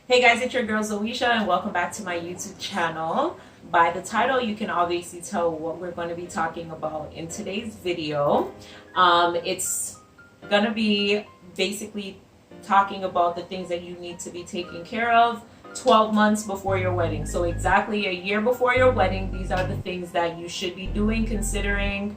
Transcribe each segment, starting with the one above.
Hey guys, it's your girl ZOESHAAA and welcome back to my YouTube channel. By the title, you can obviously tell what we're going to be talking about in today's video. It's going to be basically talking about the things that you need to be taking care of 12 months before your wedding. So exactly a year before your wedding, these are the things that you should be doing, considering,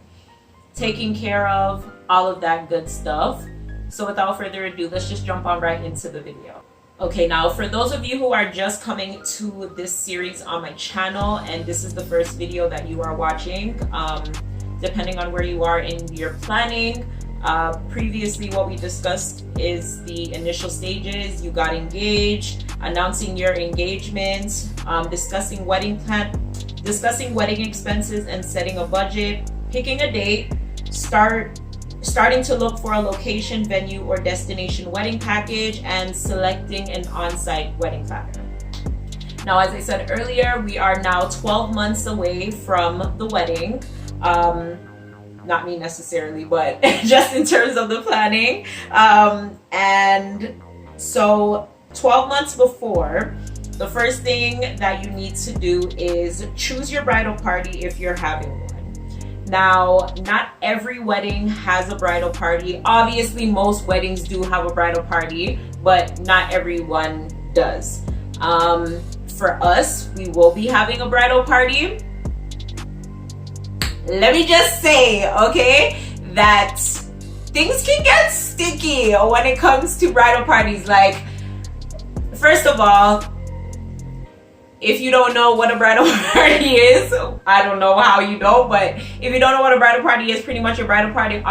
taking care of, all of that good stuff. So without further ado, let's just jump on right into the video. Okay, now for those of you who are just coming to this series on my channel and this is the first video that you are watching, depending on where you are in your planning, previously what we discussed is the initial stages. You got engaged, announcing your engagement, discussing wedding expenses and setting a budget, picking a date, starting to look for a location, venue, or destination wedding package, and selecting an on-site wedding planner. Now, as I said earlier, we are now 12 months away from the wedding. Not me necessarily, but just in terms of the planning. And so 12 months before, the first thing that you need to do is choose your bridal party if you're having one. Now, not every wedding has a bridal party. Obviously, most weddings do have a bridal party, but not everyone does. For us, we will be having a bridal party. Let me just say, okay, that things can get sticky when it comes to bridal parties. Like, first of all, if you don't know what a bridal party is, I don't know how you know, but if you don't know what a bridal party is, pretty much your bridal party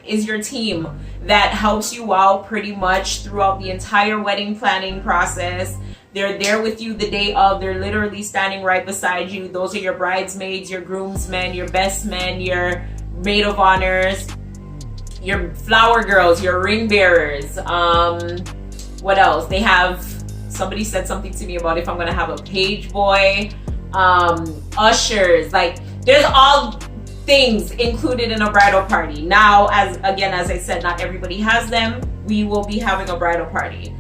is your team that helps you out pretty much throughout the entire wedding planning process. They're there with you the day of. They're literally standing right beside you. Those are your bridesmaids, your groomsmen, your best men, your maid of honors, your flower girls, your ring bearers. What else? They have... Somebody said something to me about if I'm gonna have a page boy, ushers. Like, there's all things included in a bridal party. Now, as I said, not everybody has them. We will be having a bridal party.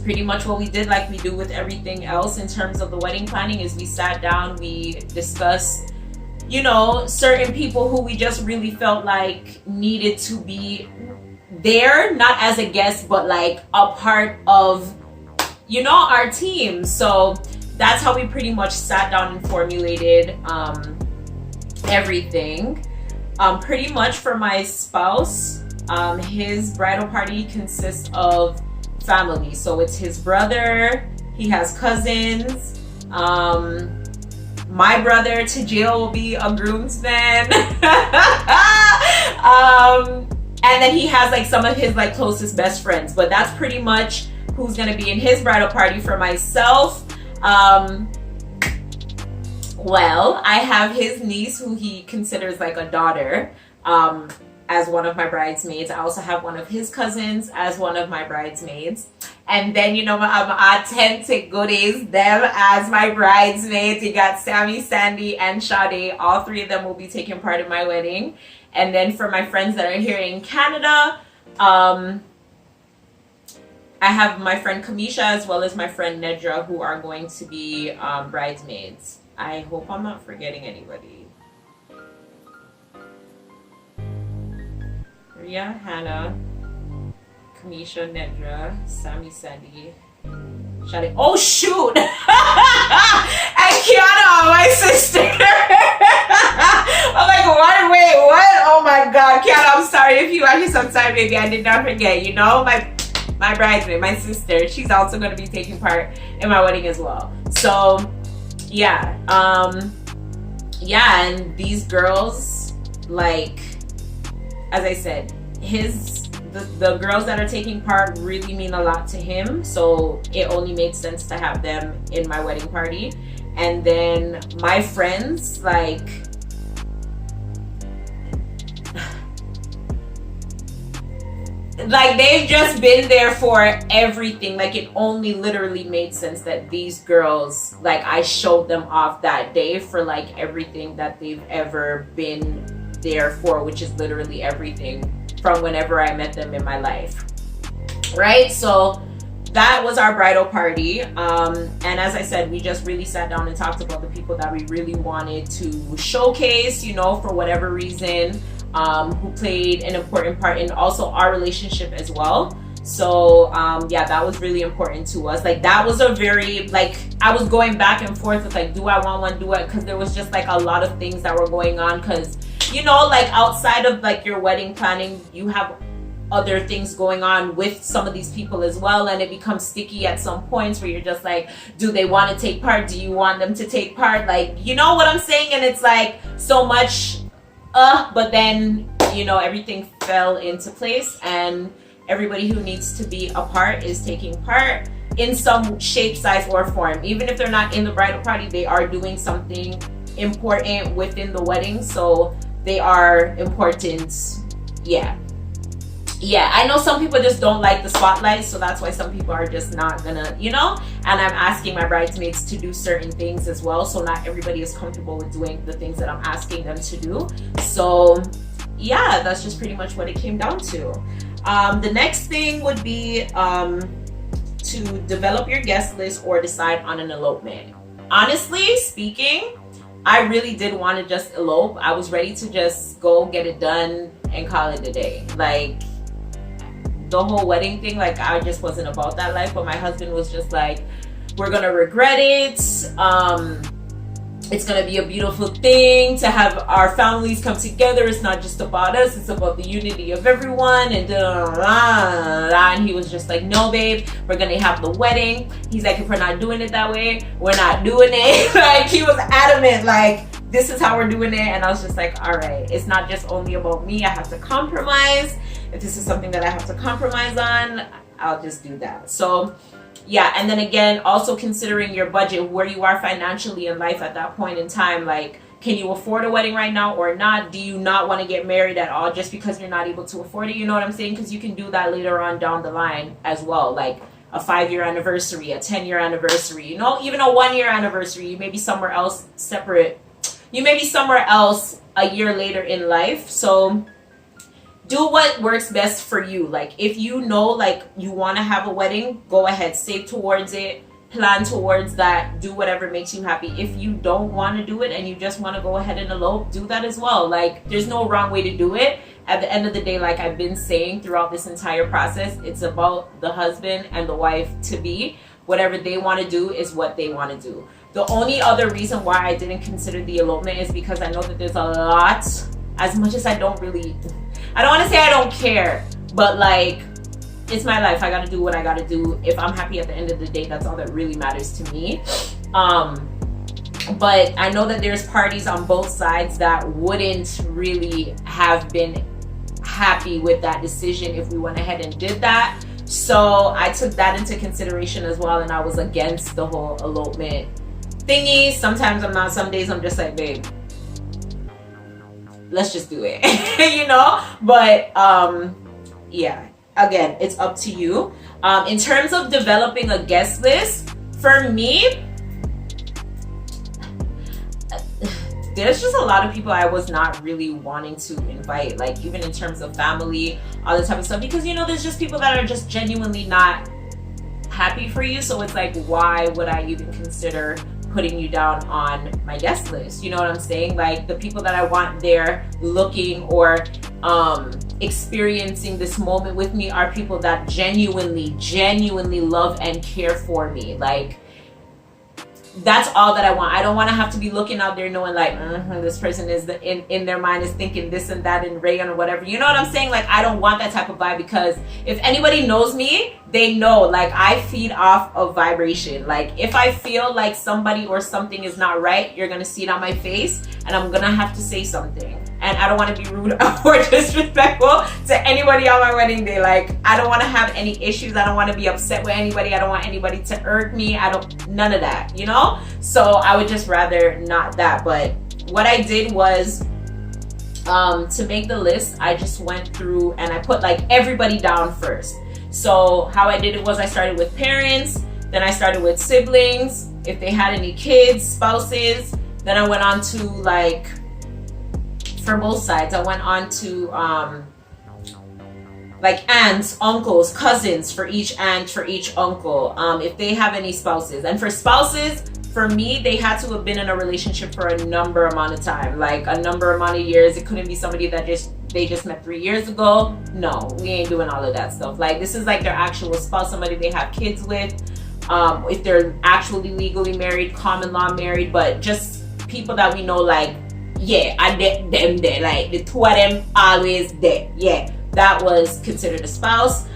Pretty much what we did, like we do with everything else in terms of the wedding planning, is we sat down, we discussed, you know, certain people who we just really felt like needed to be there, not as a guest, but like a part of, you know, our team. So that's how we pretty much sat down and formulated everything. Pretty much for my spouse, his bridal party consists of family. So it's his brother, he has cousins, my brother Tajil will be a groomsman. And then he has like some of his like closest best friends, but that's pretty much who's gonna be in his bridal party. For myself, well, I have his niece, who he considers like a daughter, as one of my bridesmaids. I also have one of his cousins as one of my bridesmaids. And then, you know, my authentic goodies, them as my bridesmaids. You got Sammy, Sandy, and Sade. All three of them will be taking part in my wedding. And then for my friends that are here in Canada, I have my friend Kamisha as well as my friend Nedra, who are going to be bridesmaids. I hope I'm not forgetting anybody. Ria, Hannah, Kamisha, Nedra, Sammy, Sandy, Shadi. Oh shoot! And Kiana, my sister. I'm like, what? Wait, what? Oh my God, Kiana, I'm sorry if you watch this. I'm sorry, baby. I did not forget. You know, my bridesmaid, my sister. She's also going to be taking part in my wedding as well. So, yeah, yeah. And these girls, like, as I said, the girls that are taking part really mean a lot to him, so it only made sense to have them in my wedding party. And then my friends, like, like they've just been there for everything. Like it only literally made sense that these girls, like I showed them off that day for like everything that they've ever been there for, which is literally everything from whenever I met them in my life, right? So that was our bridal party, and as I said, we just really sat down and talked about the people that we really wanted to showcase, you know, for whatever reason, who played an important part in also our relationship as well. So yeah, that was really important to us. Like that was a very, like, I was going back and forth with like, do I want one, do I, because there was just like a lot of things that were going on, because you know, like outside of like your wedding planning, you have other things going on with some of these people as well, and it becomes sticky at some points where you're just like, do they want to take part, do you want them to take part, like, you know what I'm saying? And it's like so much but then, you know, everything fell into place, and everybody who needs to be a part is taking part in some shape, size, or form. Even if they're not in the bridal party, they are doing something important within the wedding, so they are important. Yeah, I know some people just don't like the spotlight, so that's why some people are just not gonna, you know, and I'm asking my bridesmaids to do certain things as well, so not everybody is comfortable with doing the things that I'm asking them to do. So yeah, that's just pretty much what it came down to. The next thing would be to develop your guest list or decide on an elopement. Honestly speaking, I really did want to just elope. I was ready to just go get it done and call it a day. Like the whole wedding thing, like I just wasn't about that life, but my husband was just like, we're gonna regret it. It's gonna be a beautiful thing to have our families come together. It's not just about us, it's about the unity of everyone, and and he was just like, no babe, we're gonna have the wedding. He's like, if we're not doing it that way, we're not doing it. Like he was adamant, like this is how we're doing it. And I was just like, all right, it's not just only about me, I have to compromise. If this is something that I have to compromise on, I'll just do that. So yeah, and then again, also considering your budget, where you are financially in life at that point in time. Like, can you afford a wedding right now or not? Do you not want to get married at all just because you're not able to afford it? You know what I'm saying? Because you can do that later on down the line as well. Like a 5-year anniversary, a 10-year anniversary, you know, even a 1-year anniversary. You may be somewhere else separate. You may be somewhere else a year later in life. So do what works best for you. Like if you know like you want to have a wedding, go ahead, save towards it, plan towards that, do whatever makes you happy. If you don't want to do it and you just want to go ahead and elope, do that as well. Like there's no wrong way to do it. At the end of the day, like I've been saying throughout this entire process, it's about the husband and the wife to be. Whatever they want to do is what they want to do. The only other reason why I didn't consider the elopement is because I know that there's a lot, as much as I don't want to say I don't care, but like it's my life. I gotta do what I gotta do. If I'm happy at the end of the day, that's all that really matters to me. But I know that there's parties on both sides that wouldn't really have been happy with that decision if we went ahead and did that. So I took that into consideration as well, and I was against the whole elopement thingy. Sometimes I'm not, some days I'm just like, babe, let's just do it. You know. But yeah, again, it's up to you. In terms of developing a guest list, for me, there's just a lot of people I was not really wanting to invite, like even in terms of family, all the type of stuff, because you know there's just people that are just genuinely not happy for you. So it's like, why would I even consider putting you down on my guest list? You know what I'm saying? Like the people that I want there looking or experiencing this moment with me are people that genuinely love and care for me. Like that's all that I want. I don't want to have to be looking out there knowing like this person is in their mind is thinking this and that and Ray or whatever. You know what I'm saying? Like I don't want that type of vibe, because if anybody knows me, they know like I feed off of vibration. Like if I feel like somebody or something is not right, you're gonna see it on my face and I'm gonna have to say something. And I don't want to be rude or disrespectful to anybody on my wedding day. Like I don't want to have any issues. I don't want to be upset with anybody. I don't want anybody to irk me. None of that, you know? So I would just rather not that. But what I did was to make the list, I just went through and I put like everybody down first. So how I did it was I started with parents, then I started with siblings, if they had any kids, spouses, then I went on to like, for both sides, I went on to like aunts, uncles, cousins for each aunt, for each uncle, if they have any spouses. And for spouses, for me, they had to have been in a relationship for a number amount of time, like a number amount of years. It couldn't be somebody that they just met 3 years ago. No, we ain't doing all of that stuff. Like, this is like their actual spouse, somebody they have kids with. If they're actually legally married, common law married, but just people that we know, like, yeah, I did them there. Like, the two of them always there. Yeah, that was considered a spouse.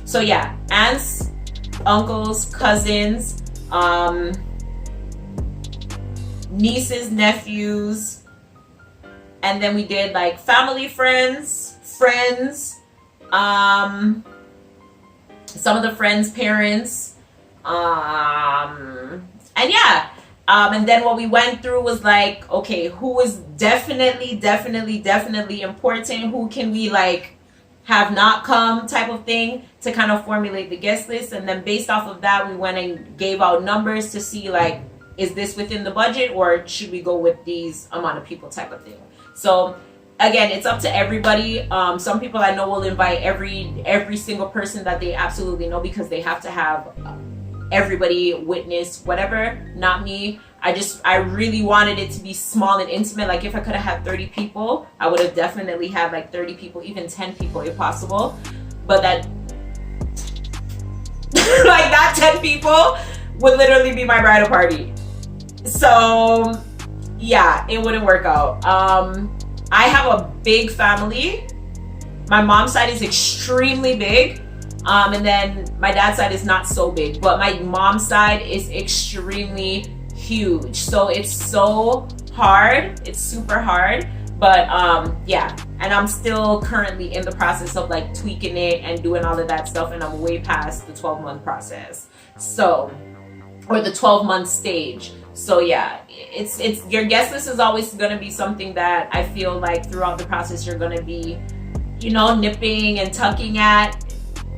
So yeah, aunts, uncles, cousins, nieces, nephews, and then we did like family, friends, some of the friends' parents, and yeah, and then what we went through was like, okay, who is definitely important, who can we like have not come type of thing, to kind of formulate the guest list. And then based off of that, we went and gave out numbers to see like, is this within the budget or should we go with these amount of people type of thing. So again, it's up to everybody. Some people I know will invite every single person that they absolutely know, because they have to have everybody witness whatever. Not me. I really wanted it to be small and intimate. Like, if I could have had 30 people, I would have definitely had like 30 people, even 10 people if possible. But that like that 10 people would literally be my bridal party. So yeah, it wouldn't work out. I have a big family. My mom's side is extremely big. And then my dad's side is not so big, but my mom's side is extremely huge. So it's so hard. It's super hard. But yeah, and I'm still currently in the process of like tweaking it and doing all of that stuff, and I'm way past the 12-month process. So, or the 12-month stage. So yeah, it's your guest list is always going to be something that I feel like throughout the process you're going to be, you know, nipping and tucking at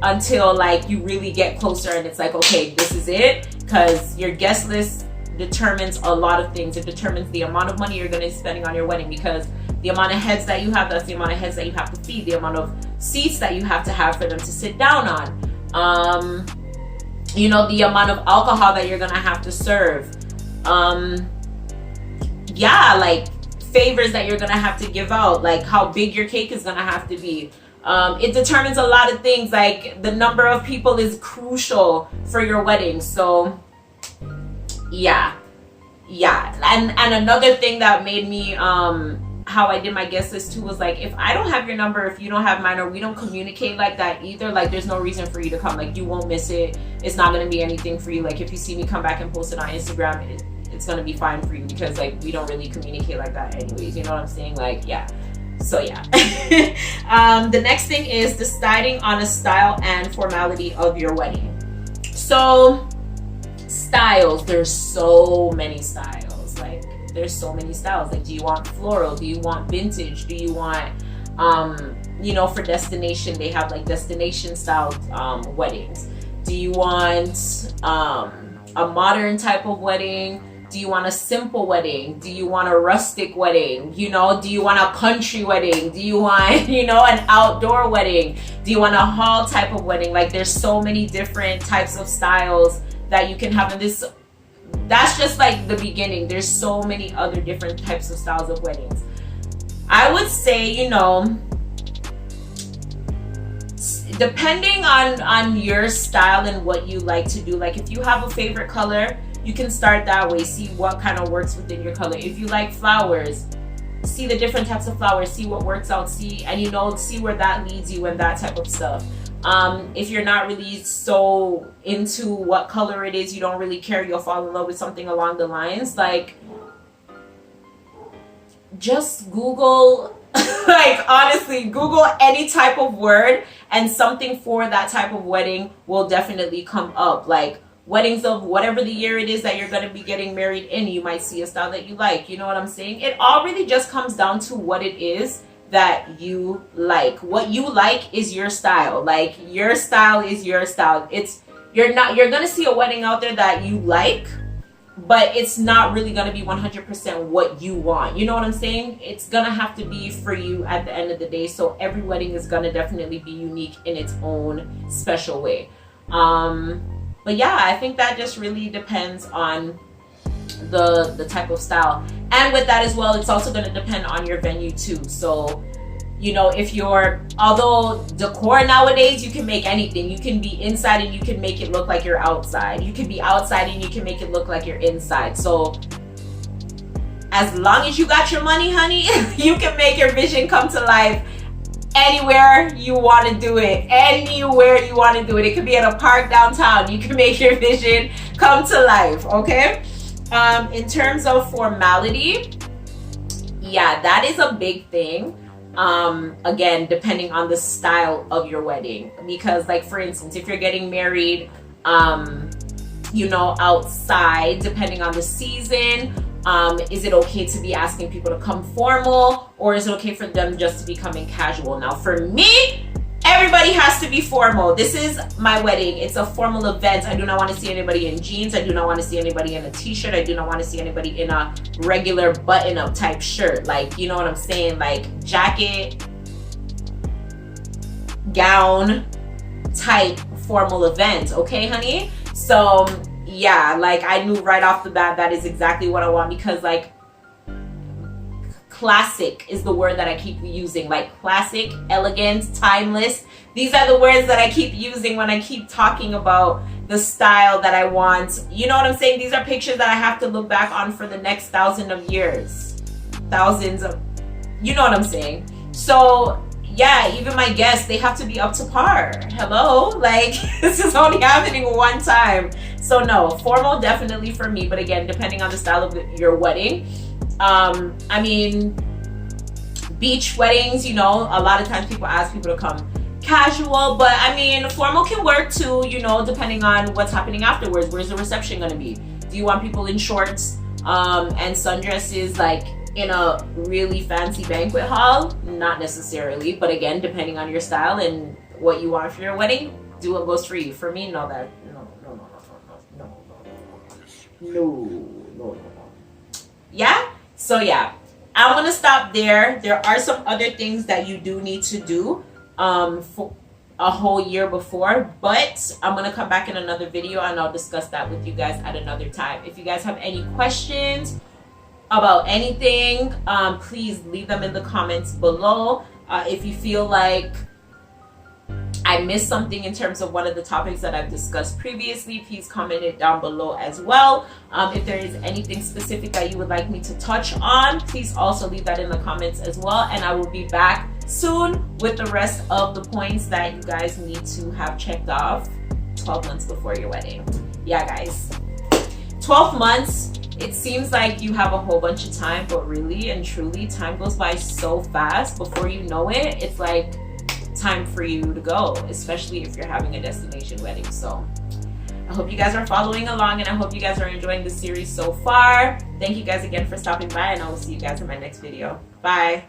until like you really get closer and it's like, okay, this is it. Because your guest list determines a lot of things. It determines the amount of money you're going to be spending on your wedding, because the amount of heads that you have, that's the amount of heads that you have to feed, the amount of seats that you have to have for them to sit down on, you know, the amount of alcohol that you're going to have to serve, yeah, like favors that you're going to have to give out, like how big your cake is going to have to be. It determines a lot of things. Like, the number of people is crucial for your wedding. So yeah. And another thing that made me how I did my guest list too was like, if I don't have your number, if you don't have mine, or we don't communicate like that either, like there's no reason for you to come. Like, you won't miss it. It's not going to be anything for you. Like, if you see me come back and post it on Instagram, it's going to be fine for you, because like we don't really communicate like that anyways, you know what I'm saying? Like, yeah. So yeah. The next thing is deciding on a style and formality of your wedding. So styles, there's so many styles. Like, there's so many styles. Like, do you want floral? Do you want vintage? Do you want you know, for destination, they have like destination style weddings. Do you want a modern type of wedding? Do you want a simple wedding? Do you want a rustic wedding? You know, do you want a country wedding? Do you want, you know, an outdoor wedding? Do you want a hall type of wedding? Like, there's so many different types of styles that you can have in this. That's just like the beginning. There's so many other different types of styles of weddings. I would say, you know, depending on your style and what you like to do, like if you have a favorite color, you can start that way. See what kind of works within your color. If you like flowers, see the different types of flowers, see what works out, see, and you know, see where that leads you and that type of stuff. If you're not really so into what color it is, you don't really care, you'll fall in love with something along the lines, like, just Google, like, honestly, Google any type of word and something for that type of wedding will definitely come up. Like, weddings of whatever the year it is that you're going to be getting married in, you might see a style that you like. You know what I'm saying? It all really just comes down to what it is that you like. What you like is your style. Like, your style is your style. You're going to see a wedding out there that you like, but it's not really going to be 100% what you want. You know what I'm saying? It's going to have to be for you at the end of the day. So every wedding is going to definitely be unique in its own special way. But yeah, I think that just really depends on the type of style. And with that as well, it's also going to depend on your venue too. So, you know, although decor nowadays, you can make anything. You can be inside and you can make it look like you're outside. You can be outside and you can make it look like you're inside. So as long as you got your money, honey, you can make your vision come to life anywhere you want to do it. Anywhere you want to do it. It could be at a park downtown. You can make your vision come to life, okay? In terms of formality, yeah, that is a big thing. Again, depending on the style of your wedding. Because, like, for instance, if you're getting married, you know, outside, depending on the season, is it okay to be asking people to come formal, or is it okay for them just to be coming casual? Now, for me, everybody has to be formal. This is my wedding. It's a formal event. I do not want to see anybody in jeans. I do not want to see anybody in a t-shirt. I do not want to see anybody in a regular button-up type shirt. Like, you know what I'm saying? Like, jacket, gown type formal event. Okay, honey? So yeah, like, I knew right off the bat that is exactly what I want, because, like, classic is the word that I keep using. Like, classic, elegant, timeless. These are the words that I keep using when I keep talking about the style that I want. You know what I'm saying? These are pictures that I have to look back on for the next thousands of years. You know what I'm saying? So yeah, even my guests, they have to be up to par. Hello? Like, this is only happening one time. So no, formal definitely for me. But again, depending on the style of your wedding. I mean, beach weddings, you know, a lot of times people ask people to come casual. But I mean, formal can work too, you know, depending on what's happening afterwards. Where's the reception going to be? Do you want people in shorts and sundresses, like, in a really fancy banquet hall? Not necessarily, but again, depending on your style and what you want for your wedding, do what goes for you. For me, no. Yeah? So yeah, I'm gonna stop there. There are some other things that you do need to do for a whole year before, but I'm gonna come back in another video and I'll discuss that with you guys at another time. If you guys have any questions about anything, please leave them in the comments below. If you feel like I missed something in terms of one of the topics that I've discussed previously, please comment it down below as well. If there is anything specific that you would like me to touch on, please also leave that in the comments as well, and I will be back soon with the rest of the points that you guys need to have checked off 12 months before your wedding. Yeah, guys, 12 months. It seems like you have a whole bunch of time, but really and truly, time goes by so fast. Before you know it, it's like time for you to go, especially if you're having a destination wedding. So I hope you guys are following along, and I hope you guys are enjoying the series so far. Thank you guys again for stopping by, and I will see you guys in my next video. Bye.